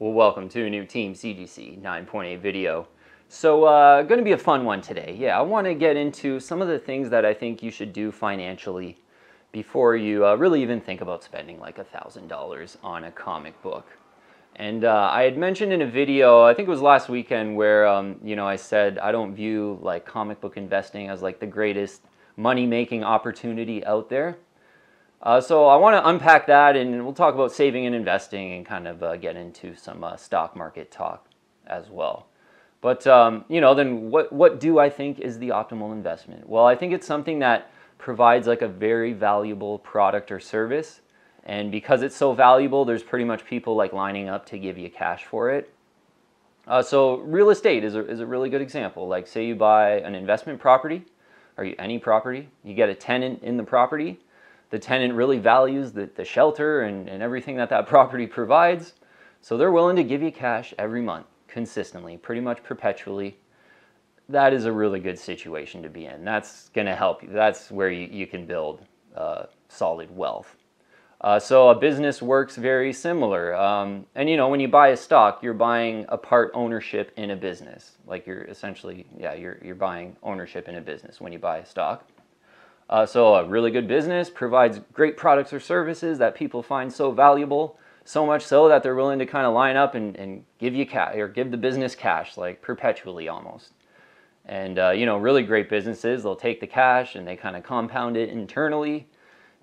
Well, welcome to a new Team CGC 9.8 video. So, going to be a fun one today. Yeah, I want to get into some of the things that I think you should do financially before you really even think about spending like $1,000 on a comic book. And I had mentioned in a video, I think it was last weekend, where I said I don't view like comic book investing as like the greatest money-making opportunity out there. So I want to unpack that, and we'll talk about saving and investing and kind of get into some stock market talk as well. But, then what do I think is the optimal investment? Well, I think it's something that provides like a very valuable product or service. And because it's so valuable, there's pretty much people like lining up to give you cash for it. So real estate is a really good example. Like say you buy an investment property or any property, you get a tenant in the property. The tenant really values the shelter and everything that property provides. So they're willing to give you cash every month, consistently, pretty much perpetually. That is a really good situation to be in. That's going to help you. That's where you can build solid wealth. So a business works very similar. And when you buy a stock, you're buying a part ownership in a business. Like you're essentially, you're buying ownership in a business when you buy a stock. So a really good business provides great products or services that people find so valuable, so much so that they're willing to kind of line up and give you cash or give the business cash, like perpetually almost. And really great businesses, they'll take the cash and they kind of compound it internally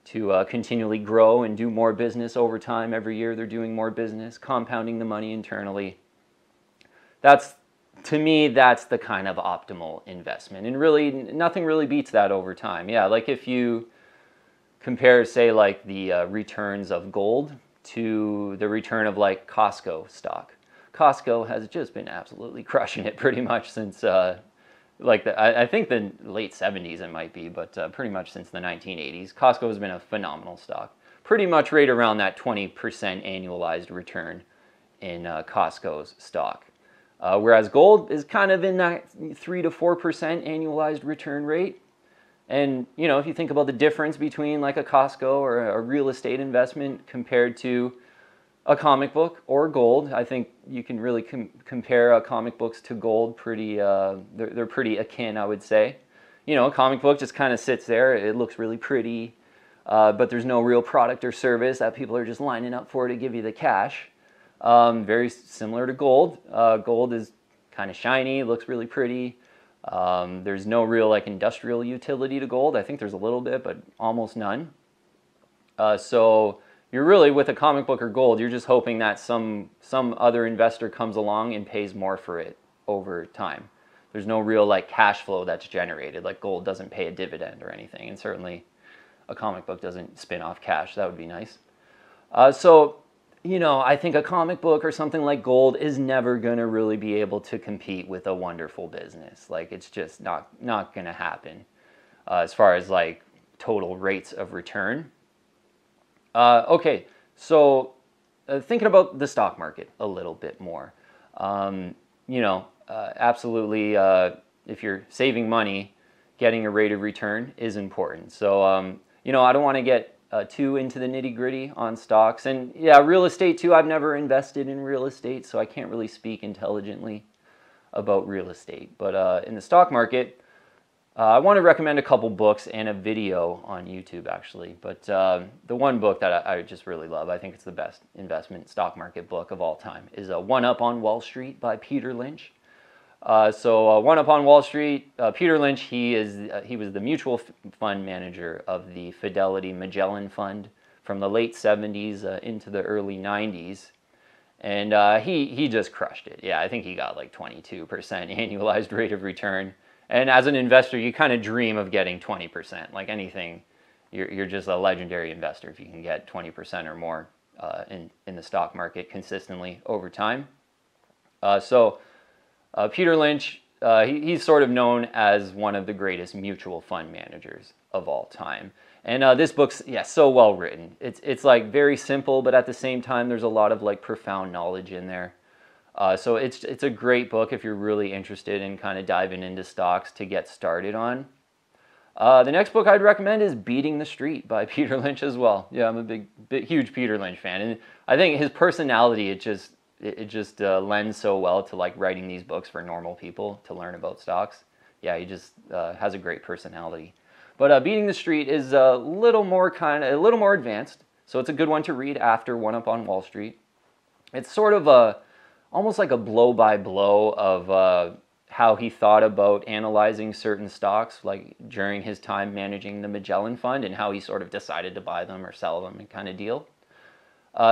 to continually grow and do more business over time. Every year they're doing more business, compounding the money internally. To me, that's the kind of optimal investment. And really, nothing really beats that over time. Yeah, like if you compare, say, like the returns of gold to the return of like Costco stock. Costco has just been absolutely crushing it pretty much since, I think the late 70s it might be, but pretty much since the 1980s. Costco has been a phenomenal stock. Pretty much right around that 20% annualized return in Costco's stock. Whereas gold is kind of in that 3 to 4% annualized return rate. And, if you think about the difference between like a Costco or a real estate investment compared to a comic book or gold, I think you can really compare comic books to gold pretty, they're pretty akin, I would say. A comic book just kind of sits there. It looks really pretty, but there's no real product or service that people are just lining up for to give you the cash. Very similar to gold. Gold is kind of shiny, looks really pretty. There's no real like industrial utility to gold. I think there's a little bit, but almost none. So you're really, with a comic book or gold, you're just hoping that some other investor comes along and pays more for it over time. There's no real like cash flow that's generated. Like gold doesn't pay a dividend or anything, and certainly a comic book doesn't spin off cash. That would be nice. I think a comic book or something like gold is never going to really be able to compete with a wonderful business. Like it's just not going to happen as far as like total rates of return. Okay, so thinking about the stock market a little bit more. Absolutely, if you're saving money, getting a rate of return is important. So, I don't want to get too into the nitty-gritty on stocks. And yeah, real estate too. I've never invested in real estate, so I can't really speak intelligently about real estate. But in the stock market, I want to recommend a couple books and a video on YouTube, actually. But the one book that I just really love, I think it's the best investment stock market book of all time, is One Up on Wall Street by Peter Lynch. One Up on Wall Street, Peter Lynch, he was the mutual fund manager of the Fidelity Magellan Fund from the late 70s into the early 90s. And he just crushed it. Yeah, I think he got like 22% annualized rate of return. And as an investor, you kind of dream of getting 20%. Like anything, you're just a legendary investor if you can get 20% or more in the stock market consistently over time. Peter Lynch, he's sort of known as one of the greatest mutual fund managers of all time. And this book's, so well written. It's like very simple, but at the same time, there's a lot of like profound knowledge in there. So it's a great book if you're really interested in kind of diving into stocks to get started on. The next book I'd recommend is Beating the Street by Peter Lynch as well. Yeah, I'm a huge Peter Lynch fan. And I think his personality, it just lends so well to like writing these books for normal people to learn about stocks. Yeah, he just has a great personality. But Beating the Street is a little more advanced, so it's a good one to read after One Up on Wall Street. It's sort of almost like a blow by blow of how he thought about analyzing certain stocks, like during his time managing the Magellan Fund, and how he sort of decided to buy them or sell them and kind of deal.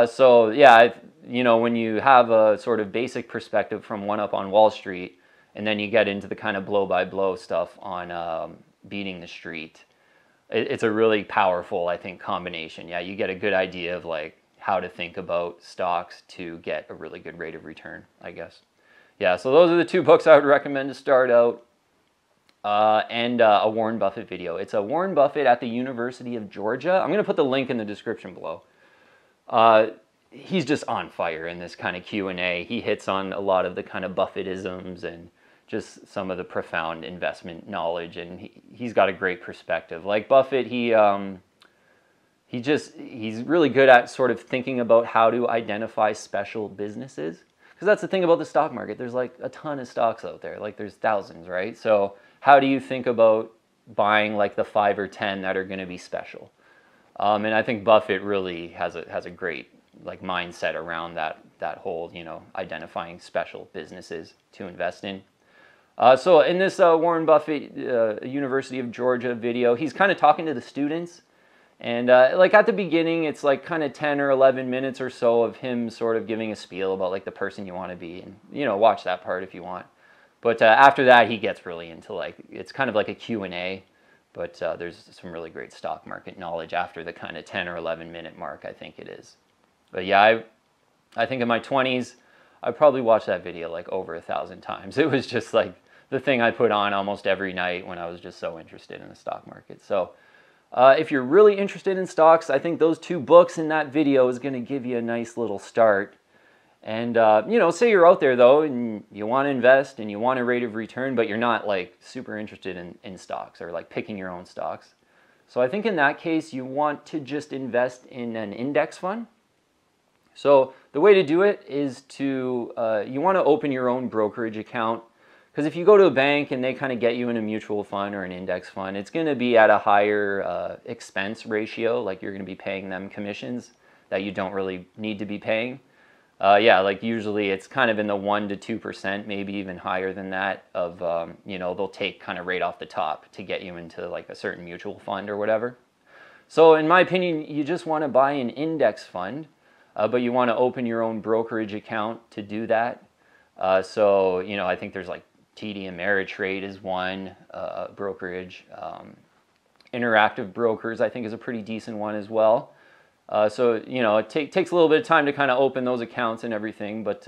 So yeah, when you have a sort of basic perspective from One Up on Wall Street, and then you get into the kind of blow by blow stuff on Beating the Street, it's a really powerful, I think, combination. Yeah, you get a good idea of like how to think about stocks to get a really good rate of return, I guess. Yeah, so those are the two books I would recommend to start out. And a Warren Buffett video. It's a Warren Buffett at the University of Georgia. I'm going to put the link in the description below. He's just on fire in this kind of Q&A. He hits on a lot of the kind of Buffettisms and just some of the profound investment knowledge, and he's got a great perspective. Like Buffett, he's really good at sort of thinking about how to identify special businesses. Because that's the thing about the stock market. There's like a ton of stocks out there. Like there's thousands, right? So how do you think about buying like the 5 or 10 that are going to be special? And I think Buffett really has a great like mindset around that whole, identifying special businesses to invest in. So in this Warren Buffett University of Georgia video, he's kind of talking to the students. And like at the beginning, it's like kind of 10 or 11 minutes or so of him sort of giving a spiel about like the person you want to be. And, watch that part if you want. But after that, he gets really into like, it's kind of like a Q&A. But there's some really great stock market knowledge after the kind of 10 or 11 minute mark, I think it is. But yeah, I think in my 20s, I probably watched that video like over 1,000 times. It was just like the thing I put on almost every night when I was just so interested in the stock market. So if you're really interested in stocks, I think those two books in that video is going to give you a nice little start. And, say you're out there, though, and you want to invest and you want a rate of return, but you're not, like, super interested in stocks or, like, picking your own stocks. So I think in that case, you want to just invest in an index fund. So the way to do it is to, you want to open your own brokerage account. Because if you go to a bank and they kind of get you in a mutual fund or an index fund, it's going to be at a higher expense ratio, like you're going to be paying them commissions that you don't really need to be paying. Yeah, like usually it's kind of in the 1% to 2%, maybe even higher than that of, they'll take kind of right off the top to get you into like a certain mutual fund or whatever. So in my opinion, you just want to buy an index fund, but you want to open your own brokerage account to do that. So, I think there's like TD Ameritrade is one brokerage. Interactive Brokers, I think, is a pretty decent one as well. So, it takes a little bit of time to kind of open those accounts and everything, but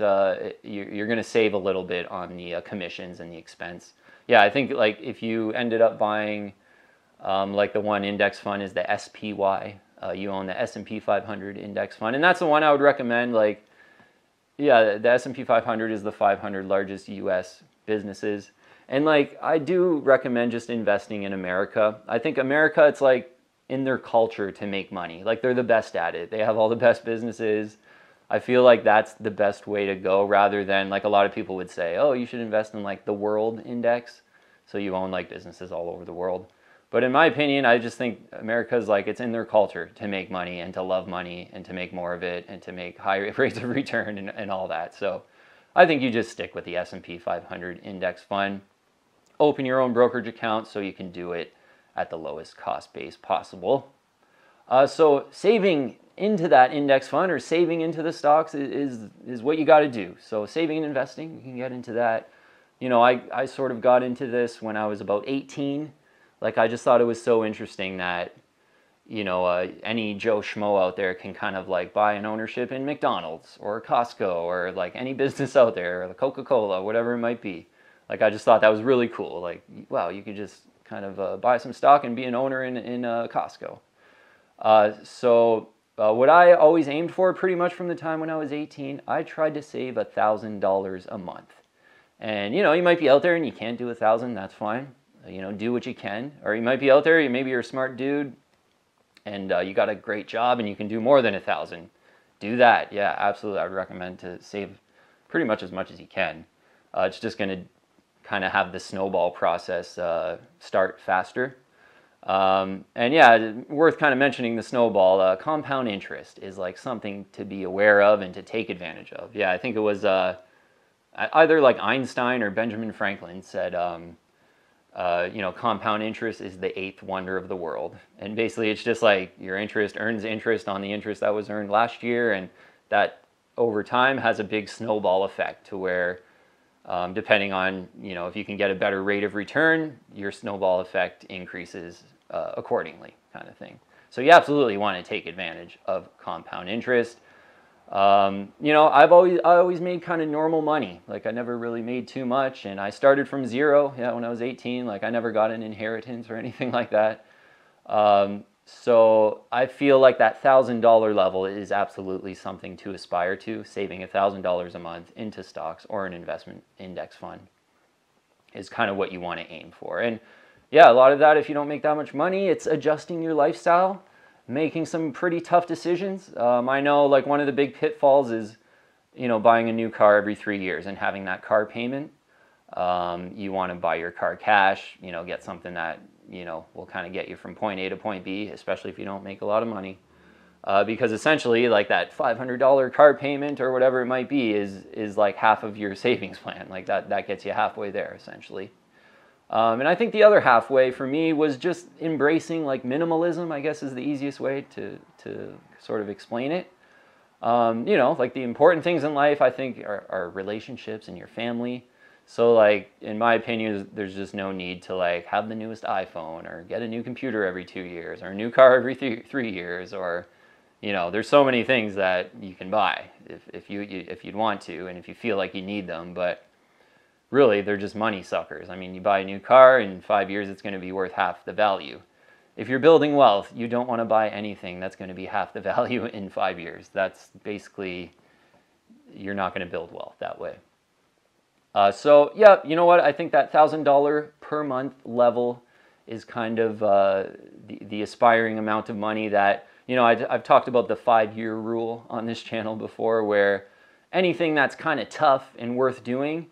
you're going to save a little bit on the commissions and the expense. Yeah, I think like if you ended up buying like the one index fund is the SPY, you own the S&P 500 index fund, and that's the one I would recommend. Like, yeah, the S&P 500 is the 500 largest U.S. businesses. And like, I do recommend just investing in America. I think America, it's like in their culture to make money. Like they're the best at it. They have all the best businesses. I feel like that's the best way to go rather than like a lot of people would say, oh, you should invest in like the world index. So you own like businesses all over the world. But in my opinion, I just think America's like, it's in their culture to make money and to love money and to make more of it and to make high rates of return and all that. So I think you just stick with the S&P 500 index fund. Open your own brokerage account so you can do it at the lowest cost base possible. So saving into that index fund or saving into the stocks is what you got to do. So saving and investing, you can get into that. I sort of got into this when I was about 18. Like I just thought it was so interesting that, any Joe Schmo out there can kind of like buy an ownership in McDonald's or Costco or like any business out there or the Coca-Cola, whatever it might be. Like I just thought that was really cool. Like, wow, you could just kind of buy some stock and be an owner in Costco. So what I always aimed for pretty much from the time when I was 18, I tried to save $1,000 a month. And, you might be out there and you can't do 1,000, that's fine. Do what you can. Or you might be out there, maybe you're a smart dude and you got a great job and you can do more than 1,000. Do that. Yeah, absolutely. I would recommend to save pretty much as you can. It's just going to kind of have the snowball process start faster. And yeah, worth kind of mentioning the snowball. Compound interest is like something to be aware of and to take advantage of. Yeah, I think it was either like Einstein or Benjamin Franklin said, compound interest is the eighth wonder of the world. And basically it's just like your interest earns interest on the interest that was earned last year, and that over time has a big snowball effect to where depending on, if you can get a better rate of return, your snowball effect increases accordingly, kind of thing. So you absolutely want to take advantage of compound interest. I always made kind of normal money. Like I never really made too much, and I started from zero. Yeah, when I was 18, like I never got an inheritance or anything like that. So I feel like that $1,000 level is absolutely something to aspire to. Saving $1,000 a month into stocks or an investment index fund is kind of what you want to aim for. And yeah, a lot of that, if you don't make that much money, it's adjusting your lifestyle, making some pretty tough decisions. I know like one of the big pitfalls is, buying a new car every 3 years and having that car payment. You want to buy your car cash, get something that, will kind of get you from point A to point B, especially if you don't make a lot of money. Because essentially like that $500 car payment or whatever it might be is like half of your savings plan. Like that gets you halfway there essentially. And I think the other halfway for me was just embracing like minimalism, I guess is the easiest way to sort of explain it. Like the important things in life, I think, are relationships and your family. So like, in my opinion, there's just no need to like have the newest iPhone or get a new computer every 2 years or a new car every 3 years, or, there's so many things that you can buy if you'd want to, and if you feel like you need them, but really they're just money suckers. I mean, you buy a new car, in 5 years it's going to be worth half the value. If you're building wealth, you don't want to buy anything that's going to be half the value in 5 years. That's basically, you're not going to build wealth that way. So yeah, you know what? I think that $1,000 per month level is kind of the aspiring amount of money that, I've talked about the 5-year rule on this channel before, where anything that's kind of tough and worth doing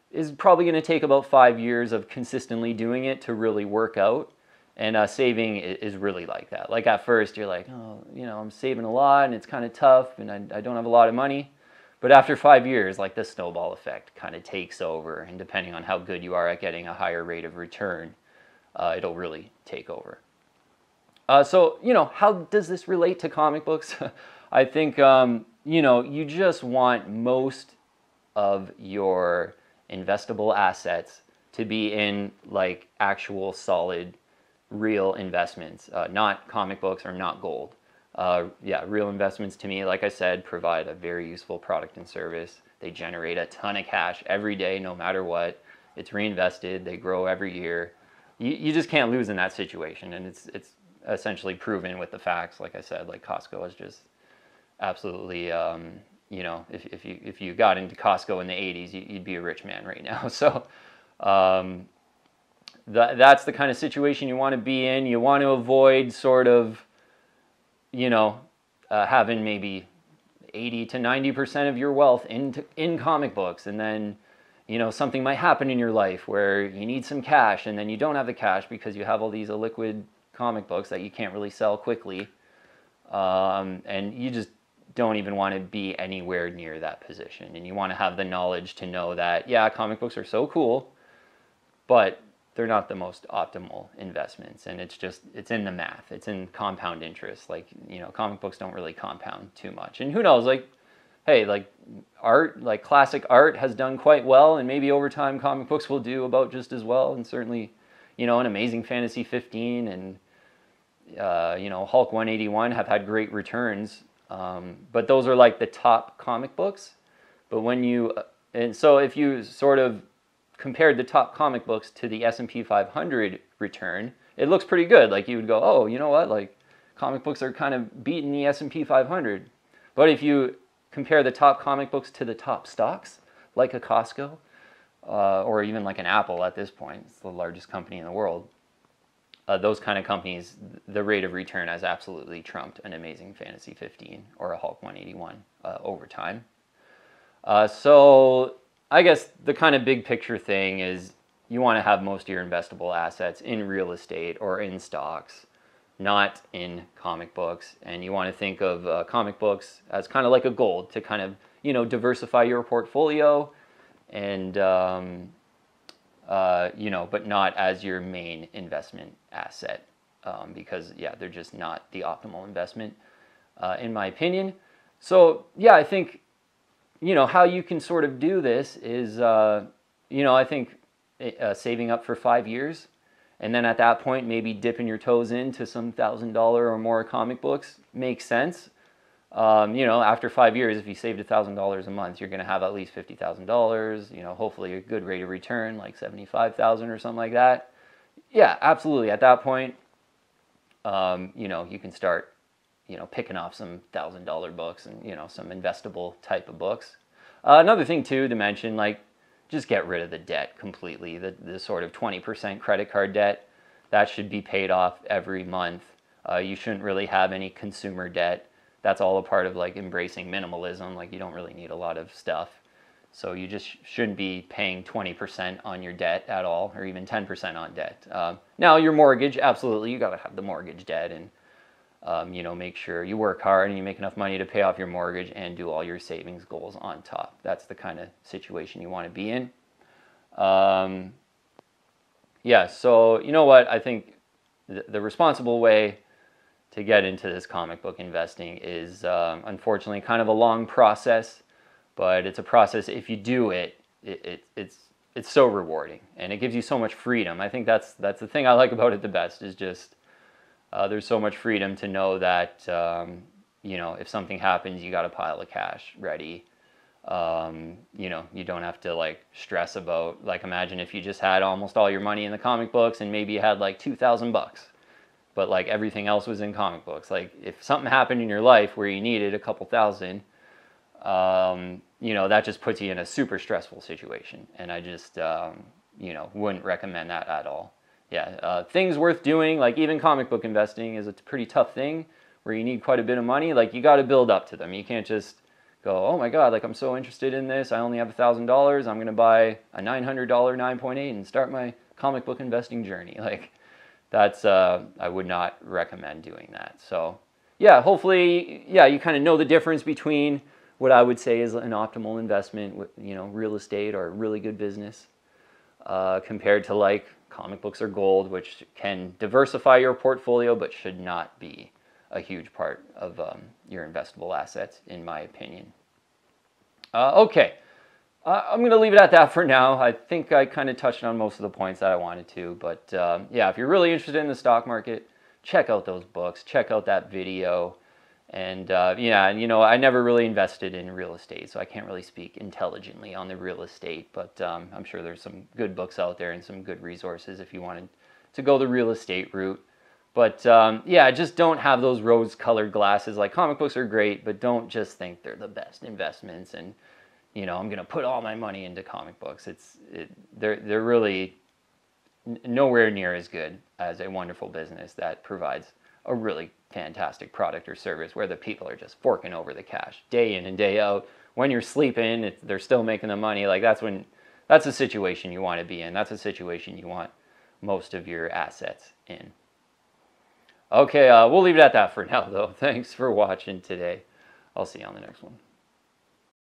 is probably going to take about 5 years of consistently doing it to really work out. And saving is really like that. Like at first you're like, oh, I'm saving a lot and it's kind of tough and I don't have a lot of money. But after 5 years, like the snowball effect kind of takes over, and depending on how good you are at getting a higher rate of return, it'll really take over. So, how does this relate to comic books? I think, you just want most of your investable assets to be in like actual solid, real investments, not comic books or not gold. Real investments to me, like I said, provide a very useful product and service. They generate a ton of cash every day, no matter what. It's reinvested. They grow every year. You just can't lose in that situation, and it's essentially proven with the facts. Like I said, like Costco is just absolutely, if you got into Costco in the 80s, you'd be a rich man right now. So that's the kind of situation you want to be in. You want to avoid sort of, having maybe 80 to 90% of your wealth in comic books, and then, something might happen in your life where you need some cash, and then you don't have the cash because you have all these illiquid comic books that you can't really sell quickly, and you just don't even want to be anywhere near that position. And you want to have the knowledge to know that, yeah, comic books are so cool, but they're not the most optimal investments, and it's in the math. It's in compound interest. Like, comic books don't really compound too much. And who knows, like, hey, like art, like classic art has done quite well, and maybe over time comic books will do about just as well. And certainly, an Amazing Fantasy 15 and, Hulk 181 have had great returns. But those are like the top comic books. But so if you sort of compared the top comic books to the S&P 500 return, it looks pretty good. Like you would go, oh, you know what? Like comic books are kind of beating the S&P 500. But if you compare the top comic books to the top stocks, like a Costco, or even like an Apple at this point, it's the largest company in the world, those kind of companies, the rate of return has absolutely trumped an Amazing Fantasy 15 or a Hulk 181 over time. So I guess the kind of big picture thing is you want to have most of your investable assets in real estate or in stocks, not in comic books. And you want to think of comic books as kind of like a gold to kind of, diversify your portfolio and, but not as your main investment asset because, yeah, they're just not the optimal investment in my opinion. So, yeah, I think, how you can sort of do this is, I think saving up for 5 years. And then at that point, maybe dipping your toes into some $1,000 or more comic books makes sense. After 5 years, if you saved $1,000 a month, you're going to have at least $50,000, hopefully a good rate of return, like 75,000 or something like that. Yeah, absolutely. At that point, you can start, picking off some $1,000 books and, some investable type of books. Another thing too to mention, like, just get rid of the debt completely. The sort of 20% credit card debt, that should be paid off every month. You shouldn't really have any consumer debt. That's all a part of like embracing minimalism. Like you don't really need a lot of stuff. So you just shouldn't be paying 20% on your debt at all, or even 10% on debt. Now your mortgage, absolutely, you got to have the mortgage debt and make sure you work hard and you make enough money to pay off your mortgage and do all your savings goals on top. That's the kind of situation you want to be in. Yeah, so you know what? I think the responsible way to get into this comic book investing is unfortunately kind of a long process, but it's a process. If you do it, it's so rewarding and it gives you so much freedom. I think that's the thing I like about it the best is just there's so much freedom to know that, if something happens, you got a pile of cash ready. You don't have to like stress about, like, imagine if you just had almost all your money in the comic books and maybe you had like $2,000, but like everything else was in comic books. Like if something happened in your life where you needed a couple thousand, that just puts you in a super stressful situation. And I just, wouldn't recommend that at all. Yeah, things worth doing, like even comic book investing is a pretty tough thing where you need quite a bit of money. Like you got to build up to them. You can't just go, oh my God, like I'm so interested in this. I only have $1,000. I'm going to buy a $900 9.8 and start my comic book investing journey. Like that's, I would not recommend doing that. So yeah, hopefully, yeah, you kind of know the difference between what I would say is an optimal investment with, real estate or really good business compared to like comic books or gold, which can diversify your portfolio, but should not be a huge part of your investable assets, in my opinion. Okay, I'm going to leave it at that for now. I think I kind of touched on most of the points that I wanted to, but yeah, if you're really interested in the stock market, check out those books, check out that video. And yeah, I never really invested in real estate, so I can't really speak intelligently on the real estate, but I'm sure there's some good books out there and some good resources if you wanted to go the real estate route. But yeah, just don't have those rose-colored glasses. Like comic books are great, but don't just think they're the best investments and, I'm going to put all my money into comic books. They're really nowhere near as good as a wonderful business that provides a really fantastic product or service where the people are just forking over the cash day in and day out. When you're sleeping, they're still making the money. Like that's a situation you want to be in. That's a situation you want most of your assets in. Okay, we'll leave it at that for now, though. Thanks for watching today. I'll see you on the next one.